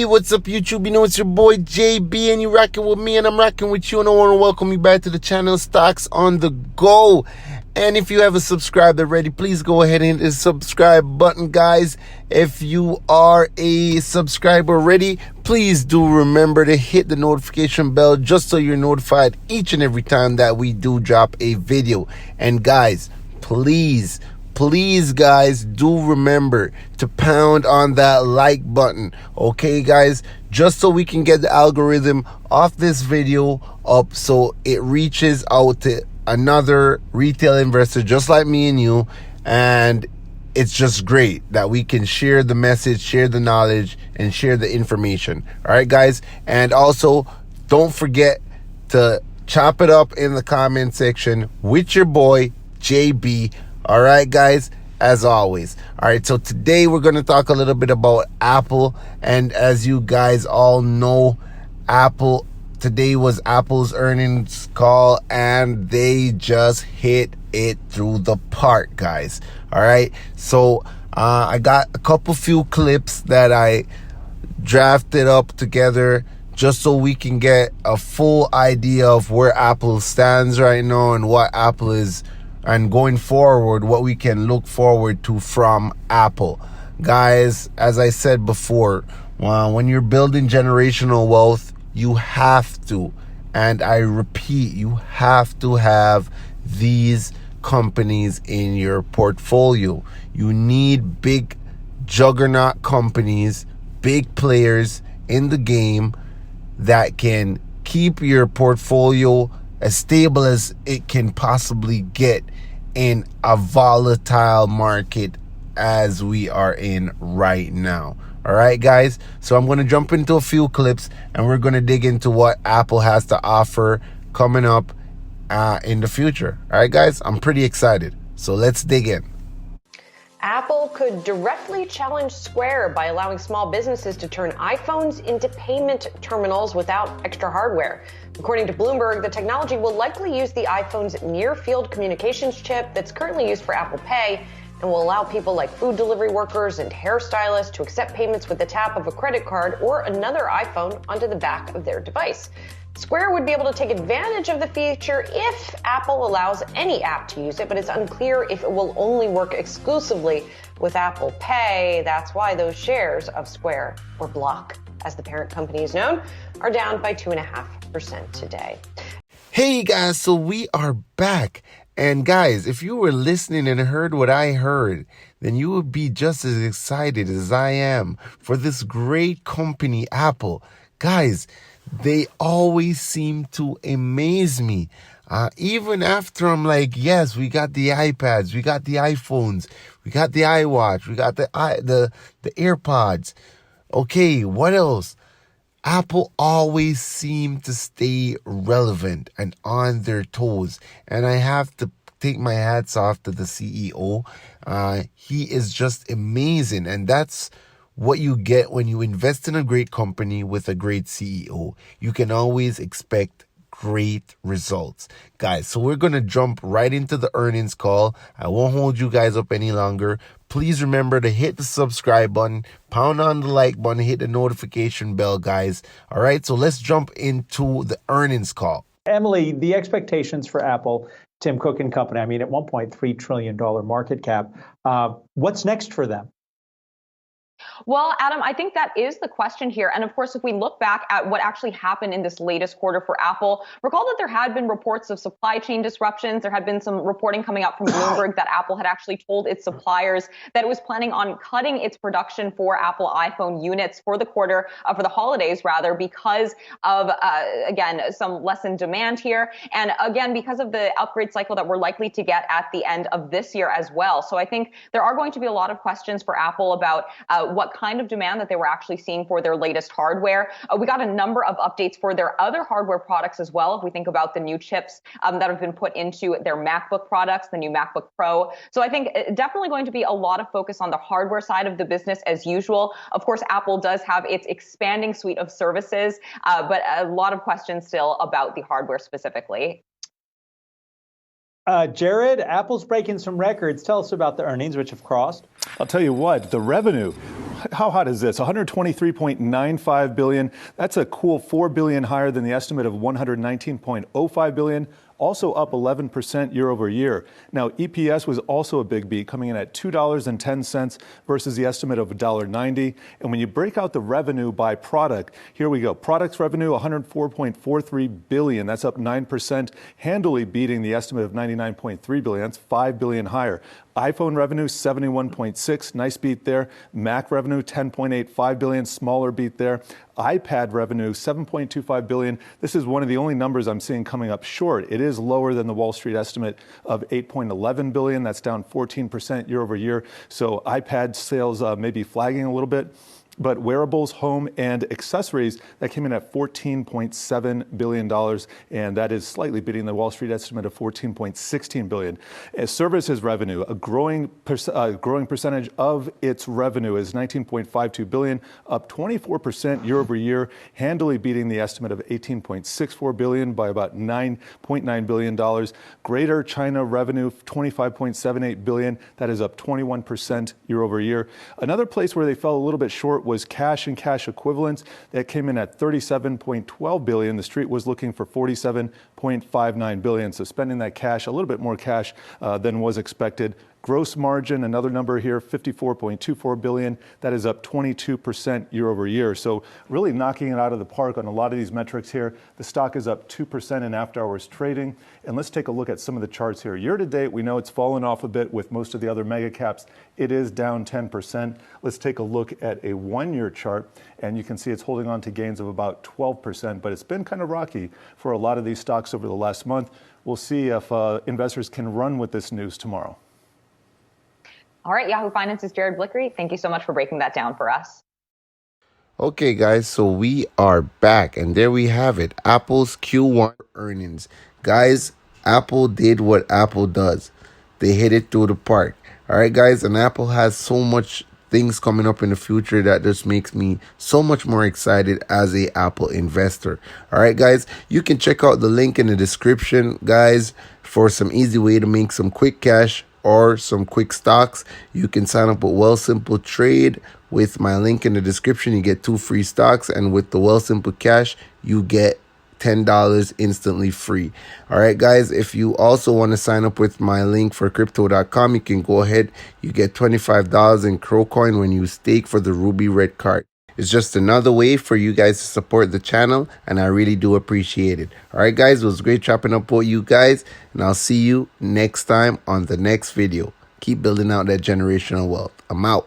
Hey, what's up, YouTube? You know, it's your boy JB, and you're rocking with me, and I'm rocking with you, and I want to welcome you back to the channel, Stocks on the Go. And if you haven't subscribed already, please go ahead and hit the subscribe button, guys. If you are a subscriber already, please do remember to hit the notification bell just so you're notified each and every time that we do drop a video. And guys, please guys, do remember to pound on that like button, okay guys, just so we can get the algorithm off this video up so it reaches out to another retail investor just like me and you. And it's just great that we can share the message, share the knowledge, and share the information. All right, guys, and also don't forget to chop it up in the comment section with your boy JB. All right, guys, as always. All right, so today we're going to talk a little bit about Apple. And as you guys all know, today was Apple's earnings call, and they just hit it through the park, guys. All right, so I got a few clips that I drafted up together just so we can get a full idea of where Apple stands right now and what Apple is, and going forward, what we can look forward to from Apple. Guys, as I said before, when you're building generational wealth, you have to, and I repeat, you have to have these companies in your portfolio. You need big juggernaut companies, big players in the game that can keep your portfolio as stable as it can possibly get in a volatile market as we are in right now. All right, guys, so I'm going to jump into a few clips, and we're going to dig into what Apple has to offer coming up in the future. All right, guys, I'm pretty excited, so let's dig in. Apple could directly challenge Square by allowing small businesses to turn iPhones into payment terminals without extra hardware. According to Bloomberg, the technology will likely use the iPhone's near-field communications chip that's currently used for Apple Pay, and will allow people like food delivery workers and hairstylists to accept payments with the tap of a credit card or another iPhone onto the back of their device. Square would be able to take advantage of the feature if Apple allows any app to use it, but it's unclear if it will only work exclusively with Apple Pay. That's why those shares of Square, or Block, as the parent company is known, are down by 2.5% today. Hey guys, so we are back. And guys, if you were listening and heard what I heard, then you would be just as excited as I am for this great company, Apple. Guys, they always seem to amaze me. Even after I'm like, yes, we got the iPads, we got the iPhones, we got the iWatch, we got the AirPods. Okay, what else? Apple always seemed to stay relevant and on their toes. And I have to take my hats off to the CEO. He is just amazing. And that's what you get when you invest in a great company with a great CEO. You can always expect great results, guys. So we're going to jump right into the earnings call. I won't hold you guys up any longer. Please remember to hit the subscribe button, pound on the like button, hit the notification bell, guys. All right, so let's jump into the earnings call. Emily, the expectations for Apple, Tim Cook and company, I mean, at $1.3 trillion market cap, what's next for them? Well, Adam, I think that is the question here. And of course, if we look back at what actually happened in this latest quarter for Apple, recall that there had been reports of supply chain disruptions. There had been some reporting coming out from Bloomberg that Apple had actually told its suppliers that it was planning on cutting its production for Apple iPhone units for the quarter, for the holidays rather, because of, again, some lessened demand here. And again, because of the upgrade cycle that we're likely to get at the end of this year as well. So I think there are going to be a lot of questions for Apple about what kind of demand that they were actually seeing for their latest hardware. We got a number of updates for their other hardware products as well. If we think about the new chips that have been put into their MacBook products, the new MacBook Pro. So I think definitely going to be a lot of focus on the hardware side of the business as usual. Of course, Apple does have its expanding suite of services, but a lot of questions still about the hardware specifically. Jared, Apple's breaking some records. Tell us about the earnings, which have crossed. I'll tell you what, the revenue how hot is this? 123.95 billion. That's a cool 4 billion higher than the estimate of 119.05 billion. Also up 11% year over year. Now, EPS was also a big beat, coming in at $2.10 versus the estimate of $1.90. And when you break out the revenue by product, here we go. Products revenue, 104.43 billion. That's up 9%, handily beating the estimate of 99.3 billion. That's 5 billion higher. iPhone revenue, 71.6, nice beat there. Mac revenue, 10.85 billion, smaller beat there. iPad revenue, 7.25 billion. This is one of the only numbers I'm seeing coming up short. It is lower than the Wall Street estimate of 8.11 billion. That's down 14% year over year. So iPad sales may be flagging a little bit. But wearables, home, and accessories, that came in at $14.7 billion, and that is slightly beating the Wall Street estimate of $14.16 billion. As services revenue, a growing percentage of its revenue is $19.52 billion, up 24% year over year, handily beating the estimate of $18.64 billion by about $9.9 billion. Greater China revenue, $25.78 billion, that is up 21% year over year. Another place where they fell a little bit short was cash and cash equivalents. That came in at $37.12 billion. The street was looking for $47.59 billion. So spending that cash, a little bit more cash than was expected. Gross margin, another number here, $54.24 billion. That is up 22% year over year. So really knocking it out of the park on a lot of these metrics here. The stock is up 2% in after hours trading. And let's take a look at some of the charts here. Year to date, we know it's fallen off a bit with most of the other mega caps. It is down 10%. Let's take a look at a one-year chart. And you can see it's holding on to gains of about 12%. But it's been kind of rocky for a lot of these stocks over the last month. We'll see if investors can run with this news tomorrow. All right, Yahoo Finance's Jared Blickery, thank you so much for breaking that down for us. Okay, guys, so we are back, and there we have it. Apple's Q1 earnings. Guys, Apple did what Apple does. They hit it through the park. All right, guys, and Apple has so much things coming up in the future that just makes me so much more excited as a Apple investor. All right, guys, you can check out the link in the description, guys, for some easy way to make some quick cash or some quick stocks. You can sign up with Wealthsimple Trade with my link in the description. You get 2 free stocks, and with the Wealthsimple Cash, you get $10 instantly free. All right, guys, if you also want to sign up with my link for crypto.com, you can go ahead. You get $25 in Crowcoin when you stake for the Ruby Red card. It's just another way for you guys to support the channel, and I really do appreciate it. All right, guys, it was great chopping up with you guys, and I'll see you next time on the next video. Keep building out that generational wealth. I'm out.